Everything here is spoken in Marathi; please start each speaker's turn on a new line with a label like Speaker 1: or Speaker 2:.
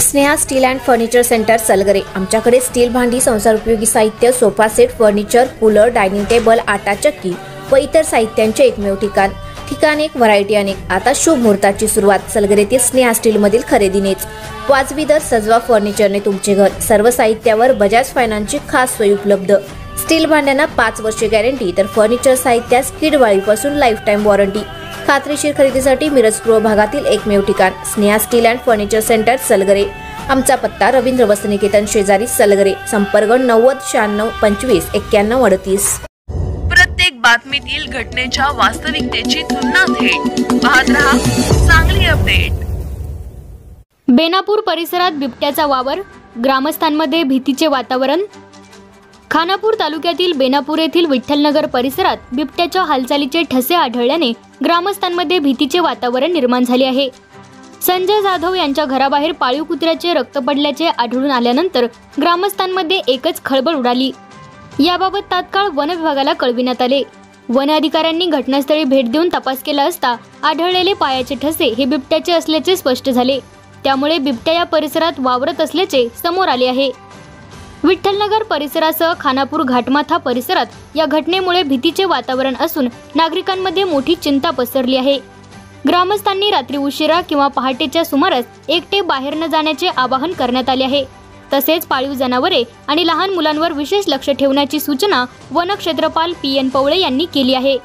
Speaker 1: Sneha steel and furniture centre Salgare. आमच्याकडे स्टील भांडी, संसार उपयोगी साहित्य, sofa set, furniture, cooler, dining table, आटा चक्की व इतर साहित्यांचे एकमेव ठिकाण एक, व्हरायटी अनेक। आता शुभ मुहूर्ताची सुरुवात सलगरेतील स्नेहा स्टील मधील खरेदीनेच। वाजवी दर, सजवा फर्निचरने तुमचे घर। सर्व साहित्यावर बजाज फायनान्सची खास सोय उपलब्ध। स्टील भांड्यांना 5 वर्षे गॅरंटी, तर फर्निचर साहित्यास किडवाळीपासून लाईफ टाइम वॉरंटी। खात्रीशीर खरेदीसाठी मिरज पूर्व भागातील एकमेव ठिकाण Sneha steel and furniture centre Salgare. आमचा पत्ता रवींद्र वस्त्रनिकेतन शेजारी सलगरे। संपर्क 90 96 25 91 38।
Speaker 2: प्रत्येक बातमीतील घटनेच्या वास्तविकतेची तुलना थेट पाहत रहा चांगली अपडेट।
Speaker 3: बेनापूर परिसरात बिबट्याचा वावर, ग्रामस्थांमध्ये भीतीचे वातावरण। खानापूर तालुक्यातील बेनापूर येथील विठ्ठलनगर परिसरात बिबट्याच्या हालचालीचे ठसे आढळल्याने ग्रामस्थांमध्ये भीतीचे वातावरण निर्माण झाले आहे। संजय जाधव यांच्या घराबाहेर पाळीव कुत्र्याचे रक्त पडल्याचे आढळून आल्यानंतर ग्रामस्थांमध्ये एकच खळबळ उडाली। याबाबत तात्काळ वन विभागाला कळविण्यात आले। वन अधिकाऱ्यांनी घटनास्थळी भेट देऊन तपास केला असता आढळलेले पायाचे ठसे हे बिबट्याचे असल्याचे स्पष्ट झाले। त्यामुळे बिबट्या या परिसरात वावरत असल्याचे समोर आले आहे। विठ्ठलनगर परिसरासह खानापूर घाटमाथा परिसरात या घटनेमुळे भीतीचे वातावरण असून नागरिकांमध्ये मोठी चिंता पसरली आहे। ग्रामस्थांनी रात्री उशिरा किंवा पहाटेच्या सुमारास एकटे बाहेर न जाण्याचे आवाहन करण्यात आले आहे। तसेच पाळीव जनावरे आणि लहान मुलांवर विशेष लक्ष ठेवण्याची सूचना वन क्षेत्रपाल PN पवळे यांनी केली आहे।